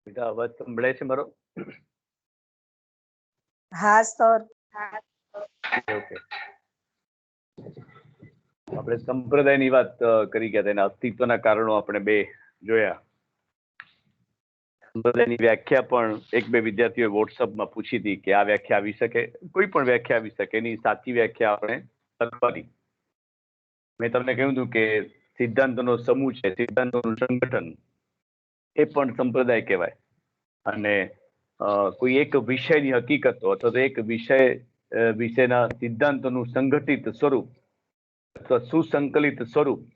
બેટા અવાજ સંભળાય છે મારો? હા સર. ઓકે. આપણે સંપ્રદાયની વાત કરી ગયા તેના અસ્તિત્વના કારણો આપણે બે જોયા. સંપ્રદાયની વ્યાખ્યા પણ એક બે વિદ્યાર્થીઓએ વોટ્સઅપમાં પૂછી હતી કે આ વ્યાખ્યા આવી શકે, કોઈ પણ વ્યાખ્યા આવી શકે, એની સાચી વ્યાખ્યા આપણે લખવાની. મેં તમને કહ્યું હતું કે સિદ્ધાંતોનો સમૂહ છે, સિદ્ધાંતોનું સંગઠન, એ પણ સંપ્રદાય કહેવાય. અને કોઈ એક વિષયની હકીકતો અથવા તો એક વિષયના સિદ્ધાંતોનું સંગઠિત સ્વરૂપ અથવા સુસંકલિત સ્વરૂપ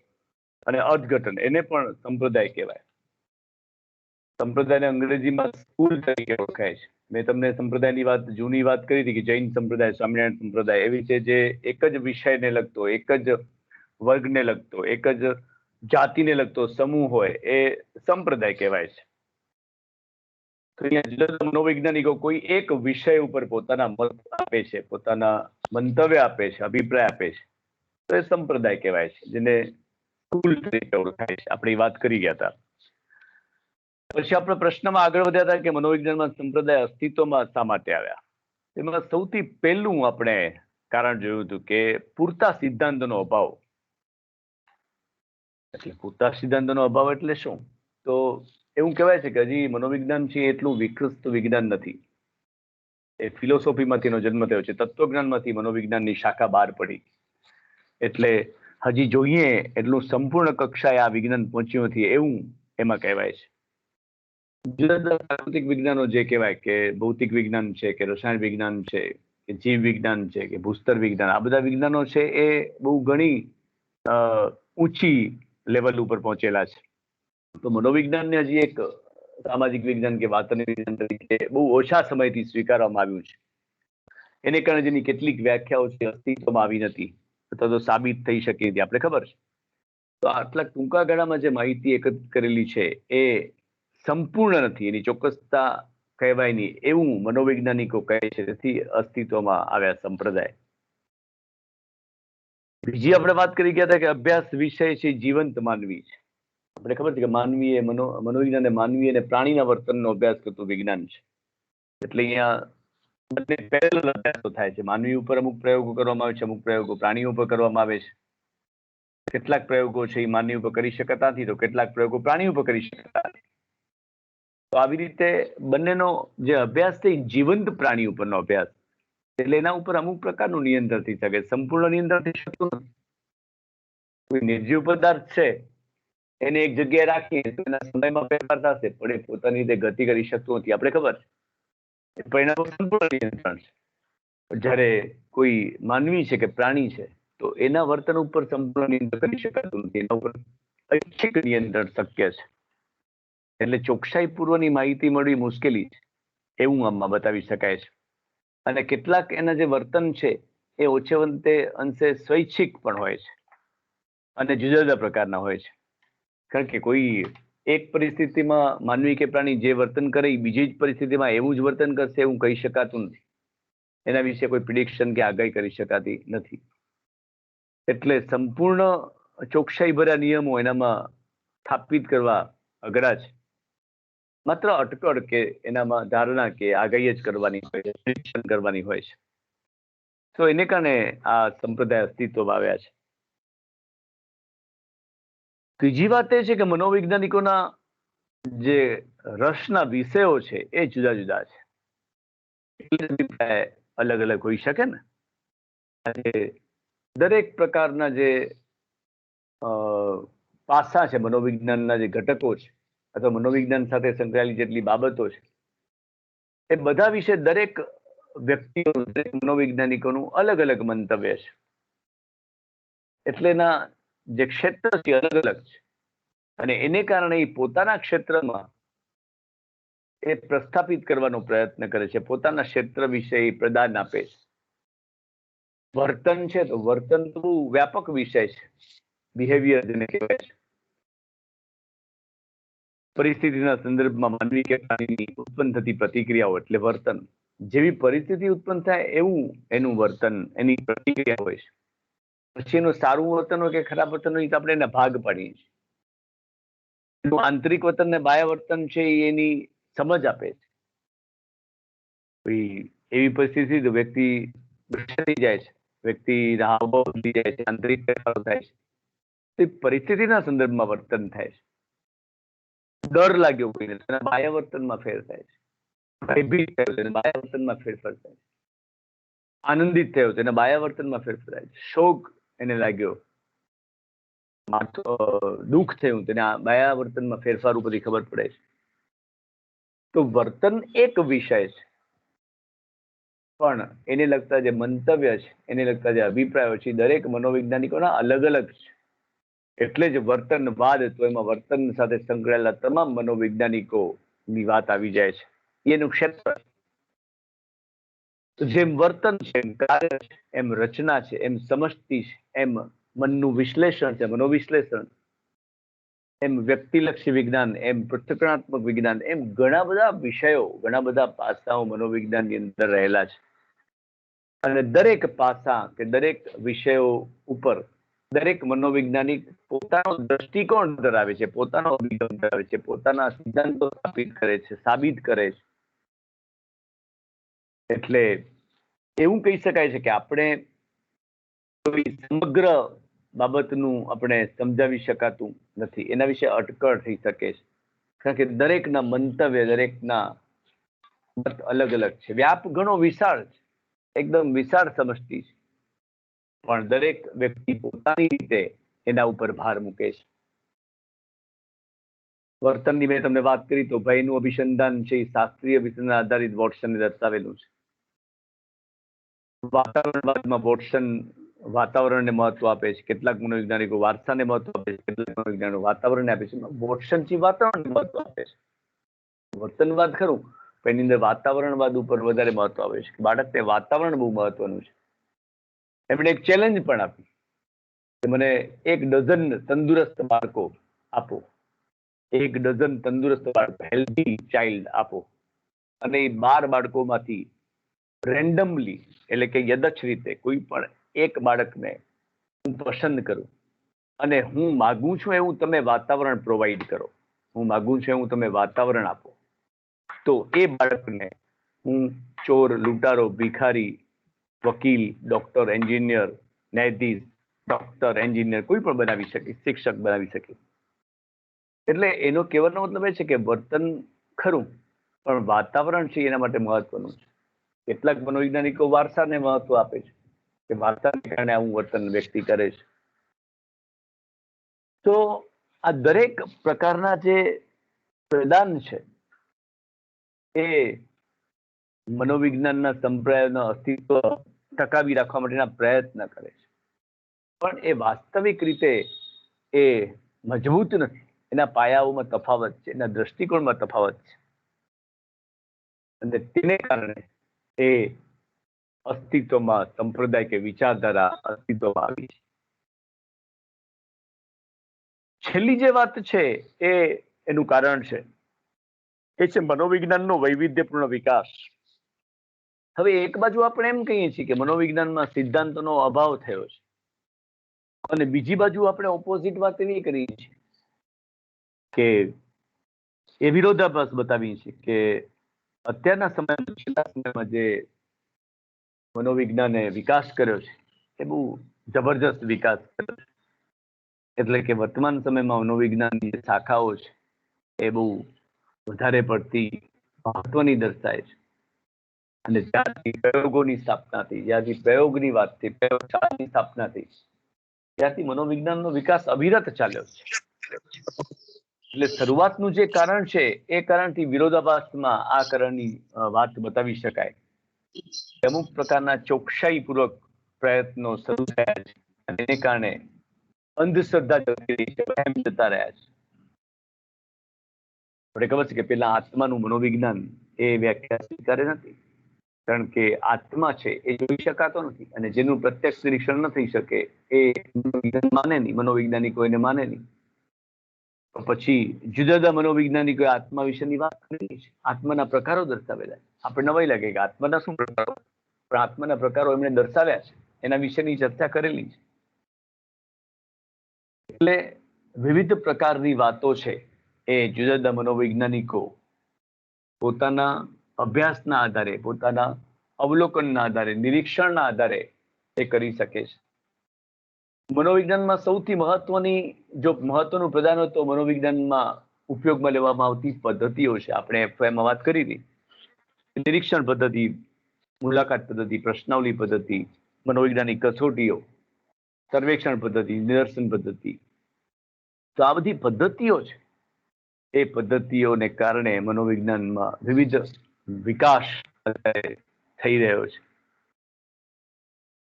અને અર્થઘટન, એને પણ સંપ્રદાય કહેવાય. સંપ્રદાયને અંગ્રેજીમાં સ્કૂલ તરીકે ઓળખાય છે. મેં તમને સંપ્રદાયની વાત, જૂની વાત કરી હતી કે જૈન સંપ્રદાય, સ્વામિનારાયણ સંપ્રદાય, એવી છે જે એક જ વિષયને લગતો, એક જ વર્ગને લગતો, એક જ જાતિને લગતો સમૂહ હોય, એ સંપ્રદાય કહેવાય છે. તો અહીંયા જુદા મનોવૈજ્ઞાનિકો કોઈ એક વિષય ઉપર પોતાના મત આપે છે, પોતાના મંતવ્ય આપે છે, અભિપ્રાય આપે છે, તો એ સંપ્રદાય કહેવાય છે, જેને સ્કૂલ તરીકે ઓળખાય છે. આપણે વાત કરી ગયા હતા. પછી આપણે પ્રશ્નમાં આગળ વધ્યા હતા કે મનોવિજ્ઞાનમાં સંપ્રદાય અસ્તિત્વમાં શા માટે આવ્યા. તેમાં સૌથી પહેલું આપણે કારણ જોયું હતું કે પૂરતા સિદ્ધાંતોનો અભાવ. એટલે પૂરતા સિદ્ધાંતોનો અભાવ એટલે શું? તો એવું કહેવાય છે કે હજી મનોવિજ્ઞાન છે એટલું વિકસિત વિજ્ઞાન નથી. એ ફિલોસોફીમાંથીનો જન્મ થયો છે, તત્વજ્ઞાનમાંથી મનોવિજ્ઞાનની શાખા બહાર પડી. એટલે હજી જોઈએ એટલું સંપૂર્ણ કક્ષાએ આ વિજ્ઞાન પહોંચ્યું નથી એવું એમાં કહેવાય છે. જુદા જુદા પ્રાકૃતિક વિજ્ઞાનો જે કહેવાય કે ભૌતિક વિજ્ઞાન છે, કે રસાયણ વિજ્ઞાન છે, કે જીવ વિજ્ઞાન છે, કે ભૂસ્તર વિજ્ઞાન, આ બધા વિજ્ઞાનો છે એ બહુ ઘણી ઊંચી લેવલ ઉપર પહોંચેલા છે. તો મનોવિજ્ઞાનને હજી એક સામાજિક વિજ્ઞાન કે વાતની વિજ્ઞાન તરીકે બહુ ઓછા સમયથી સ્વીકારવામાં આવ્યું છે. એને કારણે જેની કેટલીક વ્યાખ્યાઓ છે અસ્તિત્વમાં આવી નથી અથવા તો સાબિત થઈ શકી હતી, આપણે ખબર છે. તો આટલા ટૂંકા ગાળામાં જે માહિતી એકત્રિત કરેલી છે એ સંપૂર્ણ નથી, એની ચોક્કસતા કહેવાય નહીં એવું મનોવૈજ્ઞાનિકો કહે છે. તેથી અસ્તિત્વમાં આવ્યા સંપ્રદાય. બીજી આપણે વાત કરી ગયા હતા કે અભ્યાસ વિષય છે જીવંત માનવી છે. આપણે ખબર છે કે માનવી એ મનોવિજ્ઞાન એ માનવી અને પ્રાણીના વર્તનનો અભ્યાસ કરતું વિજ્ઞાન છે. એટલે અહીંયા બંને પેરેલલ અભ્યાસો થાય છે. માનવી ઉપર અમુક પ્રયોગો કરવામાં આવે છે, અમુક પ્રયોગો પ્રાણીઓ ઉપર કરવામાં આવે છે. કેટલાક પ્રયોગો છે એ માનવી ઉપર કરી શકાતા નથી, તો કેટલાક પ્રયોગો પ્રાણી ઉપર કરી શકાતા નથી. તો આવી રીતે બંનેનો જે અભ્યાસ છે જીવંત પ્રાણી ઉપરનો અભ્યાસ, એટલે એના ઉપર અમુક પ્રકારનું નિયંત્રણ થઈ શકે, સંપૂર્ણ નિયંત્રણ થઈ શકતું નથી. કોઈ નિર્જીવ પદાર્થ છે એને એક જગ્યાએ રાખીએ તો એના સમયમાં ફેરફાર થશે, પણ એ પોતાની રીતે ગતિ કરી શકતું નથી, આપણે ખબર છે. પરિણામ સંપૂર્ણ નિયંત્રણ છે. જ્યારે કોઈ માનવી છે કે પ્રાણી છે તો એના વર્તન ઉપર સંપૂર્ણ નિયંત્રણ કરી શકાતું નથી, એના ઉપર ઐચ્છિક નિયંત્રણ શક્ય છે. એટલે ચોકસાઈ પૂર્વની માહિતી મળવી મુશ્કેલી છે એવું આમાં બતાવી શકાય છે. અને કેટલાક એના જે વર્તન છે એ ઓછે અંશે સ્વૈચ્છિક પણ હોય છે અને જુદા જુદા પ્રકારના હોય છે. કારણ કે કોઈ એક પરિસ્થિતિમાં માનવી કે પ્રાણી જે વર્તન કરે એ બીજી જ પરિસ્થિતિમાં એવું જ વર્તન કરશે એવું કહી શકાતું નથી. એના વિશે કોઈ પ્રિડિક્શન કે આગાહી કરી શકાતી નથી. એટલે સંપૂર્ણ ચોકસાઈ ભર્યા નિયમો એનામાં સ્થાપિત કરવા અઘરા છે. માત્ર અટકળ કે એનામાં ધારણા કે આગાહી જ કરવાની હોય છે, પ્રિડિક્શન કરવાની હોય છે. તો એને કારણે આ સંપ્રદાય અસ્તિત્વમાં આવ્યા છે. ત્રીજી વાત એ છે કે મનોવૈજ્ઞાનિકોના જે રસના વિષયો છે એ જુદા જુદા છે. એટલે અલગ અલગ હોઈ શકે ને. દરેક પ્રકારના જે પાસા છે, મનોવિજ્ઞાનના જે ઘટકો છે અથવા મનોવિજ્ઞાન સાથે સંકળાયેલી જેટલી બાબતો છે એ બધા વિશે દરેક વ્યક્તિઓનું, દરેક મનોવૈજ્ઞાનિકોનું અલગ અલગ મંતવ્ય છે. એટલે એના જે ક્ષેત્ર છે અલગ અલગ છે અને એને કારણે એ પોતાના ક્ષેત્રમાં એ પ્રસ્થાપિત કરવાનો પ્રયત્ન કરે છે, પોતાના ક્ષેત્ર વિશે એ પ્રદાન આપે છે. વર્તન છે તો વર્તન તો બહુ વ્યાપક વિષય છે, બિહેવિયર જેને કહેવાય છે. પરિસ્થિતિના સંદર્ભમાં માનવી કે પ્રાણીની ઉત્પન્ન થતી પ્રતિક્રિયાઓ એટલે વર્તન. જેવી પરિસ્થિતિ ઉત્પન્ન થાય એવું એનું વર્તન, એની પ્રતિક્રિયા હોય છે. પછી એનું સારું વર્તન હોય કે ખરાબ વર્તન હોય તો આપણે એના ભાગ પાડીએ છીએ. એનું આંતરિક વર્તન ને બાહ્ય વર્તન છે એની સમજ આપે છે. એવી પરિસ્થિતિ તો વ્યક્તિ થઈ જાય છે, વ્યક્તિ હાવભાવ બદલી જાય છે, આંતરિક ફેરફારો થાય છે. તે પરિસ્થિતિના સંદર્ભમાં વર્તન થાય છે. ડર લાગ્યો કોઈને, તેના બાહ્ય વર્તનમાં ફેર થાય છે. ભયભીત થયો તેના બાહ્ય વર્તનમાં ફેરફાર થાય છે. આનંદિત થયો તેના બાહ્ય વર્તનમાં ફેરફાર થાય છે. શોક એને લાગ્યો, દુઃખ થયું તેના બાહ્ય વર્તનમાં ફેરફાર ઉપરથી ખબર પડે છે. તો વર્તન એક વિષય છે, પણ એને લગતા જે મંતવ્ય છે, એને લગતા જે અભિપ્રાયો છે, દરેક મનોવૈજ્ઞાનિકોના અલગ અલગ છે. એટલે જ વર્તનવાદ, તો એમાં વર્તન સાથે સંકળાયેલા તમામ મનોવૈજ્ઞાનિકોની વાત આવી જાય છે. એનું ક્ષેત્ર. જેમ વર્તન છે, એમ કાર્ય છે, એમ રચના છે, એમ સમષ્ટિ છે, એમ મનનું વિશ્લેષણ છે, મનોવિશ્લેષણ, એમ વ્યક્તિલક્ષી વિજ્ઞાન, એમ પૃથક્કરણાત્મક વિજ્ઞાન, એમ ઘણા બધા વિષયો, ઘણા બધા પાસાઓ મનોવિજ્ઞાનની અંદર રહેલા છે. અને દરેક પાસા કે દરેક વિષયો ઉપર દરેક મનોવૈજ્ઞાનિક પોતાનો દ્રષ્ટિકોણ ધરાવે છે, પોતાનો અભિગમ ધરાવે છે, પોતાના સિદ્ધાંતો સ્થાપિત કરે છે, સાબિત કરે છે. એટલે એવું કહી શકાય છે કે આપણે સમગ્ર બાબતનું આપણે સમજાવી શકાતું નથી, એના વિશે અટકળ થઈ શકે છે. કારણ કે દરેકના મંતવ્ય, દરેકના અલગ અલગ છે. વ્યાપ ઘણો વિશાળ છે, એકદમ વિશાળ સમષ્ટિ છે, પણ દરેક વ્યક્તિ પોતાની રીતે એના ઉપર ભાર મૂકે છે. વર્તનની મેં તમને વાત કરી તો ભયનું અભિસંધાન છે એ શાસ્ત્રીય અભિસંધાન આધારિત વોટસને દર્શાવેલું છે. વાતાવરણવાદમાં વોટસન વાતાવરણને મહત્વ આપે છે, કેટલાક મનોવૈજ્ઞાનિકો વારસાને મહત્વ આપે છે, કેટલાક મનોવૈજ્ઞાનિકો વાતાવરણને આપે છે. વોટસનજી વાતાવરણને મહત્વ આપે છે. વર્તનવાદ ખરું, પણ એની અંદર વાતાવરણવાદ ઉપર વધારે મહત્વ આપે છે. બાળકને વાતાવરણ બહુ મહત્વનું છે. એમણે એક ચેલેન્જ પણ આપી કે મને 1 ડઝન તંદુરસ્ત બાળકો આપો, 1 ડઝન તંદુરસ્ત બાળકો, હેલ્ધી ચાઇલ્ડ આપો, અને એ 12 બાળકોમાંથી રેન્ડમલી, એટલે કે યદચ્છ રીતે કોઈ પણ એક બાળકને હું પસંદ કરું, અને હું માગું છું એવું તમે વાતાવરણ પ્રોવાઈડ કરો, હું માગું છું એવું તમે વાતાવરણ આપો, તો એ બાળકને હું ચોર, લૂંટારો, ભિખારી, વકીલ, ડોક્ટર, એન્જિનિયર, ન્યાયાધીશ, ડોક્ટર, એન્જિનિયર કોઈ પણ બનાવી શકે, શિક્ષક બનાવી શકે. એટલે એનો કહેવાનો મતલબ એ છે કે વર્તન ખરું, પણ વાતાવરણ છે એના માટે મહત્વનું છે. કેટલાક મનોવૈજ્ઞાનિકો વારસાને મહત્વ આપે છે કે વારસાને કારણે આવું વર્તન વ્યક્તિ કરે છે. તો આ દરેક પ્રકારના જે પ્રદાન છે એ મનોવિજ્ઞાનના સંપ્રદાયનો અસ્તિત્વ ટકાવી રાખવા માટેના પ્રયત્ન કરે છે, પણ એ વાસ્તવિક રીતે એ મજબૂત નથી. એના પાયાઓમાં તફાવત છે, એના દ્રષ્ટિકોણમાં તફાવત છે, અને તેને કારણે એ અસ્તિત્વમાં સંપ્રદાય કે વિચારધારા અસ્તિત્વમાં આવી છે. છેલ્લી જે વાત છે એ એનું કારણ છે એ છે મનોવિજ્ઞાનનો વૈવિધ્યપૂર્ણ વિકાસ. હવે એક બાજુ આપણે એમ કહીએ છીએ કે મનોવિજ્ઞાનમાં સિદ્ધાંતોનો અભાવ થયો છે, અને બીજી બાજુ આપણે ઓપોઝિટ વાત એવી કરીએ છીએ કે એ વિરોધાભાસ બતાવીએ છીએ કે અત્યારના સમયમાં, છેલ્લા સમયમાં જે મનોવિજ્ઞાને વિકાસ કર્યો છે એ બહુ જબરજસ્ત વિકાસ કર્યો છે. એટલે કે વર્તમાન સમયમાં મનોવિજ્ઞાનની જે શાખાઓ છે એ બહુ વધારે પડતી મહત્વની દર્શાય છે. અને જ્યારથી પ્રયોગોની સ્થાપના થઈ, જ્યારથી પ્રયોગની વાત થઈ, પ્રયોગશાળાની સ્થાપના થઈ, ત્યારથી મનોવિજ્ઞાનનો વિકાસ અવિરત ચાલ્યો છે. એટલે શરૂઆતનું જે કારણ છે એ કારણથી વિરોધાભાસમાં આ કારણની વાત બતાવી શકાય. અમુક પ્રકારના ચોકસાઈપૂર્વક પ્રયત્નો શરૂ થયા છે, અને એને કારણે અંધશ્રદ્ધા જતી રહી છે, વહેમ જતા રહ્યા છે. આપણે ખબર છે કે પેલા આત્માનું મનોવિજ્ઞાન એ વ્યાખ્યા સ્વીકારે નથી, કારણ કે આત્મા છે એ જોઈ શકાતો નથી, અને જેનું પ્રત્યક્ષ નિરીક્ષણ ન થઈ શકે એ મનોવિજ્ઞાન માને નહીં, મનોવૈજ્ઞાનિકો એને માને નહીં. પછી જુદા જુદા મનોવૈજ્ઞાનિકોએ આત્મા વિશેની વાત કરેલી છે, આત્માના પ્રકારો દર્શાવેલા છે. આપણે નવાઈ લાગે કે આત્માના શું પ્રકારો, પણ આત્માના પ્રકારો એમણે દર્શાવ્યા છે, એના વિશેની ચર્ચા કરેલી છે. એટલે વિવિધ પ્રકારની વાતો છે એ જુદા જુદા મનોવૈજ્ઞાનિકો પોતાના અભ્યાસના આધારે, પોતાના અવલોકનના આધારે, નિરીક્ષણના આધારે એ કરી શકે છે. મનોવિજ્ઞાનમાં સૌથી મહત્વનું પ્રદાન હોય તો મનોવિજ્ઞાનમાં ઉપયોગમાં લેવામાં આવતી પદ્ધતિઓ છે. આપણે એફવાયમાં વાત કરી હતી. નિરીક્ષણ પદ્ધતિ, મુલાકાત પદ્ધતિ, પ્રશ્નાવલી પદ્ધતિ, મનોવૈજ્ઞાનિક કસોટીઓ, સર્વેક્ષણ પદ્ધતિ, નિદર્શન પદ્ધતિ. તો આ બધી પદ્ધતિઓ છે. એ પદ્ધતિઓને કારણે મનોવિજ્ઞાનમાં વિવિધ વિકાસ થઈ રહ્યો છે.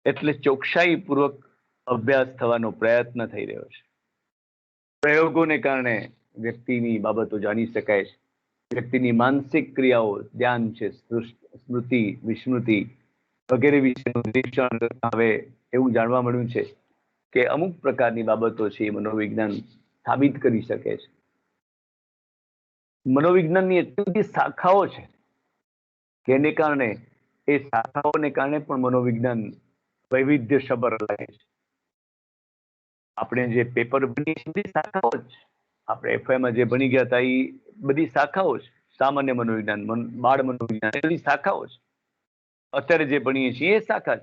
એટલે ચોકસાઈપૂર્વક અભ્યાસ થવાનો પ્રયત્ન થઈ રહ્યો છે. પ્રયોગોને કારણે વ્યક્તિની બાબતો જાણી શકાય છે. વ્યક્તિની માનસિક ક્રિયાઓ, ધ્યાન છે, સ્મૃતિ, વિસ્મૃતિ વગેરે વિશેનું નિરીક્ષણ હવે એવું જાણવા મળ્યું છે કે અમુક પ્રકારની બાબતો છે એ મનોવિજ્ઞાન સાબિત કરી શકે છે. મનોવિજ્ઞાનની એટલી બધી શાખાઓ છે કે એને કારણે, એ શાખાઓને કારણે પણ મનોવિજ્ઞાન વૈવિધ્યસભર લાગે છે. આપણે જે પેપર ભણી છે બધી શાખાઓ જ, આપણે એફઆઈમાં જે ભણી ગયા હતા એ બધી શાખાઓ જ. સામાન્ય મનોવિજ્ઞાન, બાળ મનોવિજ્ઞાન, એ બધી શાખાઓ જ. અત્યારે જે ભણીએ છીએ એ શાખા જ.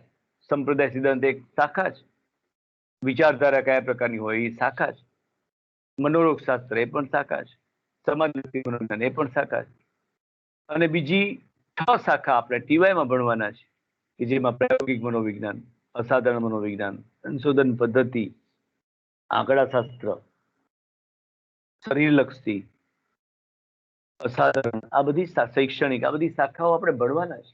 સંપ્રદાય સિદ્ધાંત એક શાખા જ. વિચારધારા કયા પ્રકારની હોય એ શાખા જ. મનોરોગ શાસ્ત્ર એ પણ શાખા જ. સમાજ મનોવિજ્ઞાન એ પણ શાખા જ. અને બીજી 6 શાખા આપણે ટીવાયમાં ભણવાના છે કે જેમાં પ્રાયોગિક મનોવિજ્ઞાન, અસાધારણ મનોવિજ્ઞાન, સંશોધન પદ્ધતિ, આંકડાશાસ્ત્ર, શરીરલક્ષી, અસાધારણ, આ બધી શૈક્ષણિક, આ બધી શાખાઓ આપણે ભણવાના છે.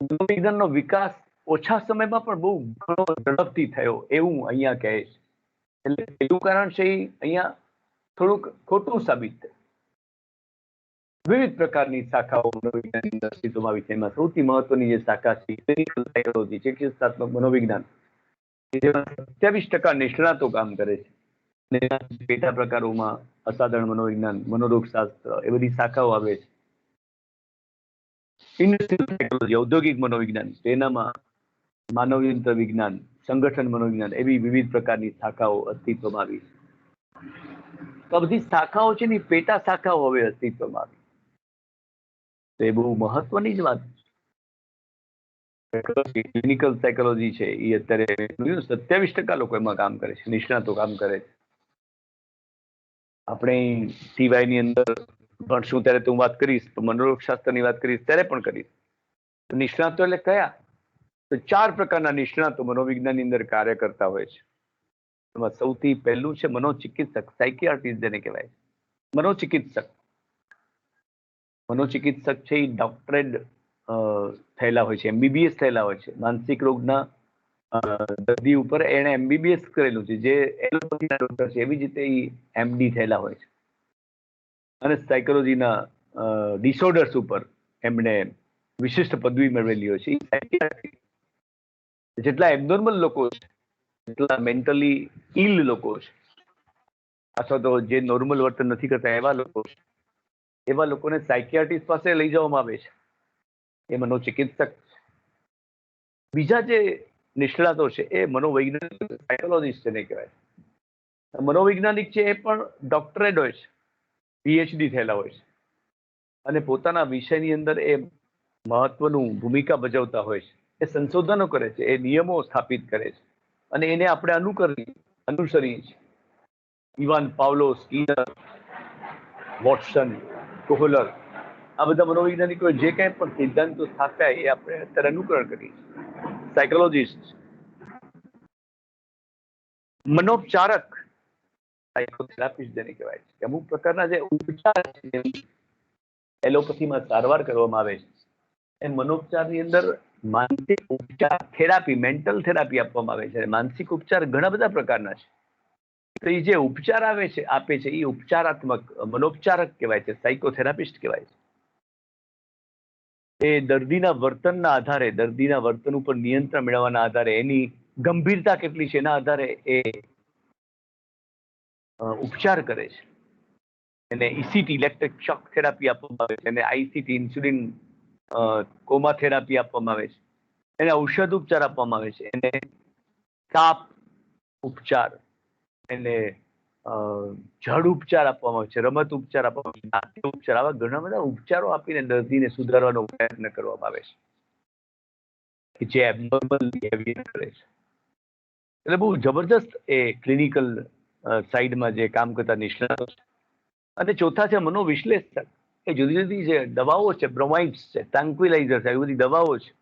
મનોવિજ્ઞાનનો વિકાસ ઓછા સમયમાં પણ બહુ ઘણો ઝડપથી થયો એવું અહીંયા કહે છે. એટલે પહેલું કારણ છે અહીંયા થોડુંક ખોટું સાબિત થાય. વિવિધ પ્રકારની શાખાઓ મનોવિજ્ઞાનની અસ્તિત્વમાં આવી છે. એમાં સૌથી મહત્વની જે શાખા છે ક્લિનિકલ સાયકોલોજી, ચિકિત્સાત્મક મનોવિજ્ઞાન, જેમાં 27% નિષ્ણાતો કામ કરે છે. પેટા પ્રકારોમાં અસાધારણ મનોવિજ્ઞાન, મનોરોગશાસ્ત્ર, એ બધી શાખાઓ આવે છે. ઇન્ડસ્ટ્રીયલ સાયકોલોજી, ઔદ્યોગિક મનોવિજ્ઞાન, તેનામાં માનવયંત્ર વિજ્ઞાન, સંગઠન મનોવિજ્ઞાન, એવી વિવિધ પ્રકારની શાખાઓ અસ્તિત્વમાં આવી છે. તો બધી શાખાઓ છે ને પેટા શાખાઓ હવે અસ્તિત્વમાં આવી. તો એ બહુ મહત્વની જ વાત છે. ક્લિનિકલ સાયકોલોજી છે એ અત્યારે 27% લોકો એમાં કામ કરે છે, નિષ્ણાતો કામ કરે છે. આપણે ટીવાયની અંદર ભણશું ત્યારે તો હું વાત કરીશ, તો મનોરોગશાસ્ત્રની વાત કરીશ ત્યારે પણ કરીશ. તો નિષ્ણાતો એટલે કયા? તો 4 પ્રકારના નિષ્ણાતો મનોવિજ્ઞાનની અંદર કાર્ય કરતા હોય છે. એમાં સૌથી પહેલું છે મનોચિકિત્સક, સાયકિયાટ્રિસ્ટ જેને કહેવાય. મનોચિકિત્સક છે એ ડોક્ટરેટ થયેલા હોય છે, એમબીબીએસ થયેલા હોય છે. માનસિક રોગના દર્દી ઉપર એને એમબીબીએસ કરેલું છે, જે એલોપેથીના ડોક્ટર છે એવી જ રીતે એમડી થયેલા હોય છે. અને સાયકોલોજીના ડિસઓર્ડર્સ ઉપર એમણે વિશિષ્ટ પદવી મેળવેલી હોય છે. જેટલા એબનોર્મલ લોકો છે, જેટલા મેન્ટલી ઇલ લોકો છે, અથવા તો જે નોર્મલ વર્તન નથી કરતા એવા લોકો છે, એવા લોકોને સાયકિયાટ્રિસ્ટ પાસે લઈ જવામાં આવે છે. એ મનોચિકિત્સક. બીજા જે નિષ્ણાતો છે એ મનોવૈજ્ઞાનિક સાયકોલોજીસ્ટ જેને કહેવાય. મનોવૈજ્ઞાનિક છે એ પણ ડોક્ટરેટ હોય છે, પીએચડી થયેલા હોય છે, અને પોતાના વિષયની અંદર એ મહત્વનું ભૂમિકા ભજવતા હોય છે. એ સંશોધનો કરે છે, એ નિયમો સ્થાપિત કરે છે, અને એને આપણે અનુસરીએ છીએ. Ivan Pavlov, Skinner, Watson, Kohler, આ બધા મનોવૈજ્ઞાનિકોએ જે કંઈ પણ સિદ્ધાંતો સ્થાપ્યા એ આપણે અત્યારે અનુકરણ કરીએ. સાયકોલોજીસ્ટ. મનોપચારક, સાયકોથેરાપિસ્ટ જેને કહેવાય છે. અમુક પ્રકારના જે ઉપચાર છે, એલોપેથીમાં સારવાર કરવામાં આવે છે, એ મનોપચારની અંદર માનસિક ઉપચાર, થેરાપી, મેન્ટલ થેરાપી આપવામાં આવે છે. માનસિક ઉપચાર ઘણા બધા પ્રકારના છે. તો એ જે ઉપચાર આપે છે એ ઉપચારાત્મક મનોપચારક કહેવાય છે, સાયકોથેરાપિસ્ટ કહેવાય છે. એ દર્દીના વર્તનના આધારે, દર્દીના વર્તન ઉપર નિયંત્રણ મેળવવાના આધારે, એની ગંભીરતા કેટલી છે એના આધારે એ ઉપચાર કરે છે. એને ઈસીટી, ઇલેક્ટ્રિક શોક થેરાપી આપવામાં આવે છે, એને આઈસીટી, ઇન્સ્યુલિન કોમા થેરાપી આપવામાં આવે છે, એને ઔષધ ઉપચાર આપવામાં આવે છે, એને તાપ ઉપચાર, એને જડ ઉપચાર આપવામાં આવે છે, રમત ઉપચાર આપવામાં આવે છે, નાટ્ય ઉપચાર, આવા ઘણા બધા ઉપચારો આપીને દર્દીને સુધારવાનો પ્રયત્ન કરવામાં આવે છે જે એબનોર્મલ બિહેવિયર કરે છે. એટલે બહુ જબરજસ્ત એ ક્લિનિકલ સાઈડમાં જે કામ કરતા નિષ્ણાતો છે. અને ચોથા છે મનોવિશ્લેષક. એ જુદી જુદી જે દવાઓ છે, બ્રોમાઇડ્સ છે, ટ્રાન્ક્વિલાઇઝર છે, એવી બધી દવાઓ છે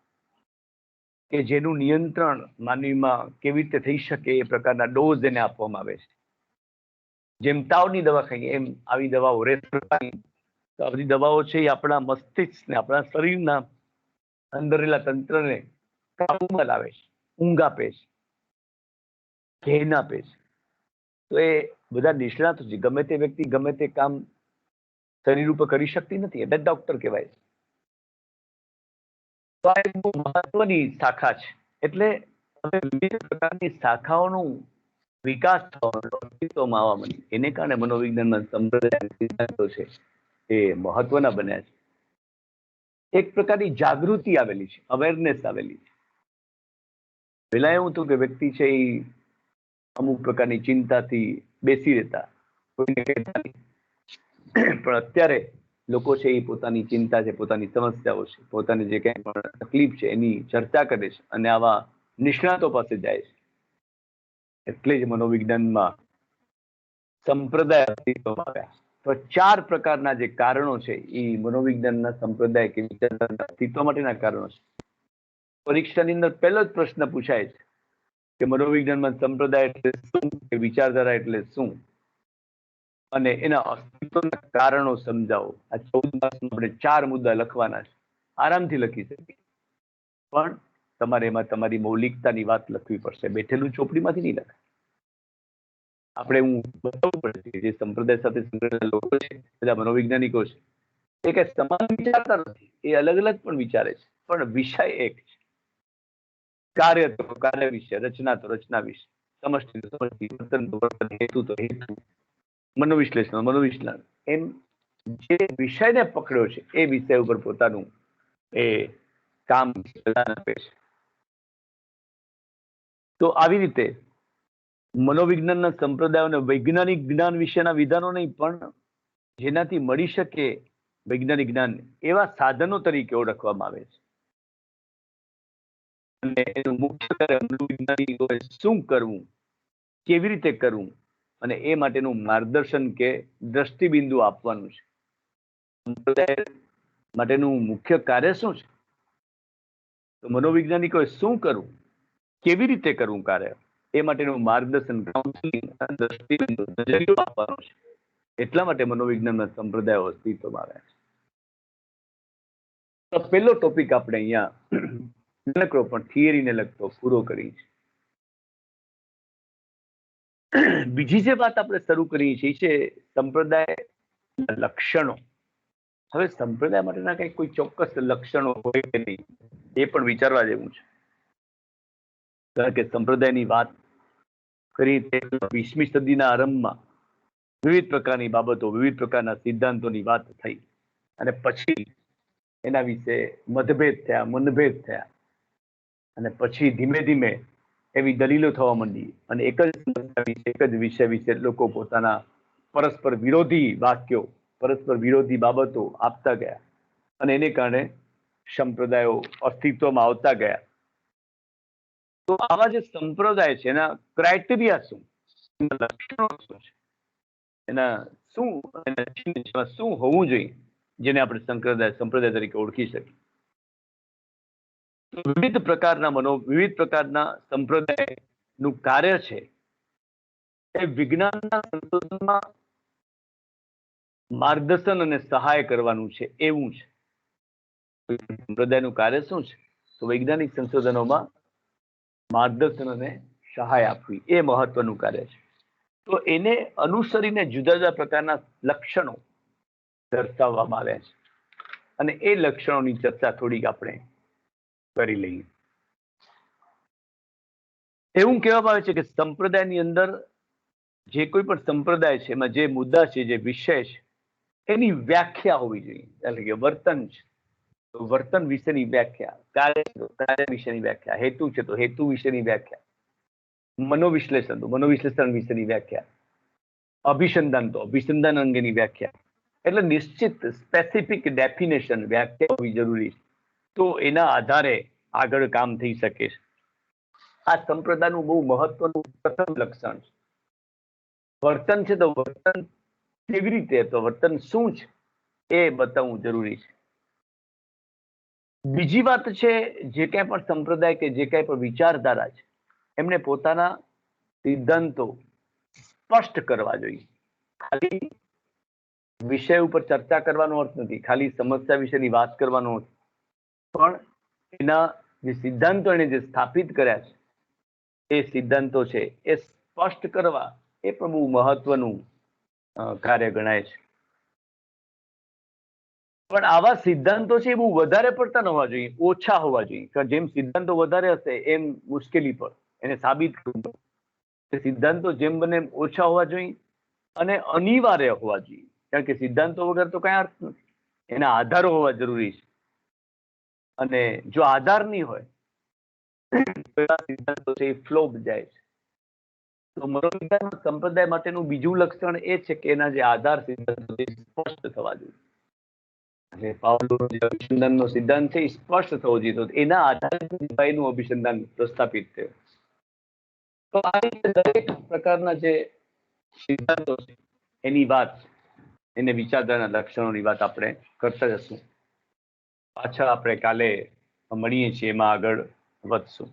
કે જેનું નિયંત્રણ માનવીમાં કેવી રીતે થઈ શકે એ પ્રકારના ડોઝ એને આપવામાં આવે છે. જેમ તાવની દવા ખાઈએ એમ આવી દવાઓ આ બધી દવાઓ છે એ આપણા મસ્તિષ્કને, આપણા શરીરના અંદર રહેલા તંત્રને કાબુમાં લાવે છે, ઊંઘ આપે છે, ધ્યેન આપે છે. તો એ બધા નિષ્ણાતો છે. ગમે તે વ્યક્તિ ગમે તે કામ શરીર ઉપર કરી શકતી નથી, એટલે ડોક્ટર કહેવાય છે. તો આ એક બહુ મહત્વની શાખા છે. એટલે હવે વિવિધ પ્રકારની શાખાઓનું વિકાસ અસ્તિત્વમાં આવવા માંડી. એને કારણે મનોવિજ્ઞાનના સંપ્રદાય સિદ્ધાંતો છે એ મહત્વના બન્યા છે. એક પ્રકારની જાગૃતિ આવેલી છે, અવેરનેસ આવેલી છે. પેલા એવું હતું કે વ્યક્તિ છે એ અમુક પ્રકારની ચિંતાથી બેસી રહેતા, પણ અત્યારે લોકો છે એ પોતાની ચિંતા છે, પોતાની સમસ્યાઓ છે, પોતાની જે કંઈ પણ તકલીફ છે એની ચર્ચા કરે છે અને આવા નિષ્ણાતો પાસે જાય છે. એટલે જ મનોવિજ્ઞાનમાં સંપ્રદાય અસ્તિત્વમાં આવ્યા. તો 4 પ્રકારના જે કારણો છે એ મનોવિજ્ઞાનના સંપ્રદાય કે વિચારધારાના અસ્તિત્વ માટેના કારણો છે. પરીક્ષાની અંદર પહેલો જ પ્રશ્ન પૂછાય છે કે મનોવિજ્ઞાનમાં સંપ્રદાય એટલે શું, કે વિચારધારા એટલે શું, અને એના અસ્તિત્વના કારણો સમજાવો. આ 14 માર્ક્સમાં આપણે 4 મુદ્દા લખવાના છે. આરામથી લખી શકીએ, પણ તમારે એમાં તમારી મૌલિકતાની વાત લખવી પડશે. બેઠેલું ચોપડીમાંથી નહીં લખાય. આપણે હું બતાવવું પડશે જે સંપ્રદાય સાથે સંકળાયેલા લોકો છે, બધા મનોવૈજ્ઞાનિકો છે, એ કઈ સમાન વિચારતા નથી. એ અલગ અલગ પણ વિચારે છે, પણ વિષય એક છે. કાર્ય તો કાર્ય વિશે, રચના તો રચના વિશે, સમષ્ટિ તો સમષ્ટિ, વર્તન તો વર્તન, હેતુ તો હેતુ, મનોવિશ્લેષણ મનોવિશ્લેષણ, એમ જે વિષયને પકડ્યો છે એ વિષય ઉપર પોતાનું એ કામ આપે છે. તો આવી રીતે મનોવિજ્ઞાનના સંપ્રદાયોને વૈજ્ઞાનિક જ્ઞાન વિશેના વિધાનો નહીં, પણ જેનાથી મળી શકે વૈજ્ઞાનિક જ્ઞાન, એવા સાધનો તરીકે ઓળખવામાં આવે છે. અને એનું મુખ્ય કાર્ય મનોવૈજ્ઞાનિકોએ શું કરવું, કેવી રીતે કરવું, અને એ માટેનું માર્ગદર્શન કે દ્રષ્ટિબિંદુ આપવાનું છે. સંપ્રદાય માટેનું મુખ્ય કાર્ય શું છે? તો મનોવૈજ્ઞાનિકોએ શું કરવું, કેવી રીતે કરવું કાર્ય, એ માટેનું માર્ગદર્શન, કાઉન્સિલિંગ અને દ્રષ્ટિબિંદુ નજરિયો આપવાનો છે. એટલા માટે મનોવિજ્ઞાનના સંપ્રદાયો અસ્તિત્વમાં આવ્યા છે. તો પહેલો ટોપિક આપણે અહીંયા નકરો પણ થિયરીને લગતો પૂરો કરી છે. બીજી જે વાત આપણે શરૂ કરી છે સંપ્રદાય લક્ષણો. હવે સંપ્રદાય માટેના કઈ કોઈ ચોક્કસ લક્ષણો હોય કે નહીં એ પણ વિચારવા જેવું છે. કારણ કે સંપ્રદાયની વાત કરી 20મી સદીના આરંભમાં વિવિધ પ્રકારની બાબતો, વિવિધ પ્રકારના સિદ્ધાંતોની વાત થઈ, અને પછી એના વિશે મતભેદ થયા, મનભેદ થયા, અને પછી ધીમે ધીમે એવી દલીલો થવા માંડી, અને એક જ વિષય વિશે લોકો પોતાના પરસ્પર વિરોધી વાક્યો, પરસ્પર વિરોધી બાબતો આપતા ગયા, અને એને કારણે સંપ્રદાયો અસ્તિત્વમાં આવતા ગયા. તો આવા જે સંપ્રદાય છે એના ક્રાઇટેરિયા શું, એના લક્ષણો શું છે, એના શું હોવું જોઈએ જેને આપણે સંપ્રદાય તરીકે ઓળખી શકીએ. વિવિધ પ્રકારના સંપ્રદાયનું કાર્ય છે એ વિજ્ઞાનના સંશોધનમાં માર્ગદર્શન અને સહાય કરવાનું છે, એવું છે. સંપ્રદાયનું કાર્ય શું છે? તો વૈજ્ઞાનિક સંશોધનોમાં માર્ગદર્શન અને સહાય આપવી એ મહત્વનું કાર્ય છે. તો એને અનુસરીને જુદા જુદા પ્રકારના લક્ષણો દર્શાવવામાં આવ્યા છે, અને એ લક્ષણોની ચર્ચા થોડીક આપણે કરી લઈએ. એવું કહેવામાં આવે છે કે સંપ્રદાયની અંદર જે કોઈ પણ સંપ્રદાય છે એમાં જે મુદ્દા છે, જે વિષય છે, એની વ્યાખ્યા હોવી જોઈએ. એટલે કે વર્તન છે તો વર્તન વિશેની વ્યાખ્યા, કાર્ય વિશેની વ્યાખ્યા, હેતુ છે તો હેતુ વિશેની વ્યાખ્યા, મનોવિશ્લેષણ તો મનોવિશ્લેષણ વિશેની વ્યાખ્યા, અભિસંધાન તો અભિસંધાન અંગેની વ્યાખ્યા એટલે નિશ્ચિત સ્પેસિફિક ડેફિનેશન વ્યાખ્યા હોવી જરૂરી છે, તો એના આધારે આગળ કામ થઈ શકે છે. આ સંપ્રદાયનું બહુ મહત્વનું પ્રથમ લક્ષણ છે. વર્તન છે તો વર્તન કેવી રીતે, તો વર્તન શું છે એ બતાવવું જરૂરી છે. બીજી વાત છે, જે કાંઈ પણ સંપ્રદાય કે જે કાંઈ પણ વિચારધારા છે એમને પોતાના સિદ્ધાંતો સ્પષ્ટ કરવા જોઈએ. ખાલી વિષય ઉપર ચર્ચા કરવાનો અર્થ નથી, ખાલી સમસ્યા વિશેની વાત કરવાનો અર્થ, પણ એના જે સિદ્ધાંતો એને જે સ્થાપિત કર્યા છે એ સિદ્ધાંતો છે એ સ્પષ્ટ કરવા એ પણ બહુ મહત્વનું કાર્ય ગણાય છે. પણ આવા સિદ્ધાંતો છે એ બહુ વધારે પડતા ન હોવા જોઈએ, ઓછા હોવા જોઈએ. કારણ જેમ સિદ્ધાંતો વધારે હશે એમ મુશ્કેલી પર એને સાબિત કરવું. સિદ્ધાંતો જેમ બને એમ ઓછા હોવા જોઈએ અને અનિવાર્ય હોવા જોઈએ. કારણ કે સિદ્ધાંતો વગર તો કઈ અર્થ નથી, એના આધારો હોવા જરૂરી છે. અને જો આધાર નહીં હોય સિદ્ધાંતો છે એ ફ્લોપ જાય છે. તો મનોવિજ્ઞાન સંપ્રદાય માટેનું બીજું લક્ષણ એ છે કે એના જે આધાર સિદ્ધાંતો સ્પષ્ટ થવા જોઈએ. અભિસંધાનનો સિદ્ધાંત છે એ સ્પષ્ટ થવો જોઈએ, તો એના આધારે એનું અભિસંધાન પ્રસ્થાપિત થયું. તો આ રીતે દરેક પ્રકારના જે સિદ્ધાંતો છે એની વાત, એને વિચારધારાના લક્ષણોની વાત આપણે કરતા જશું. પાછા આપણે કાલે મળીએ છીએ, એમાં આગળ વધશું.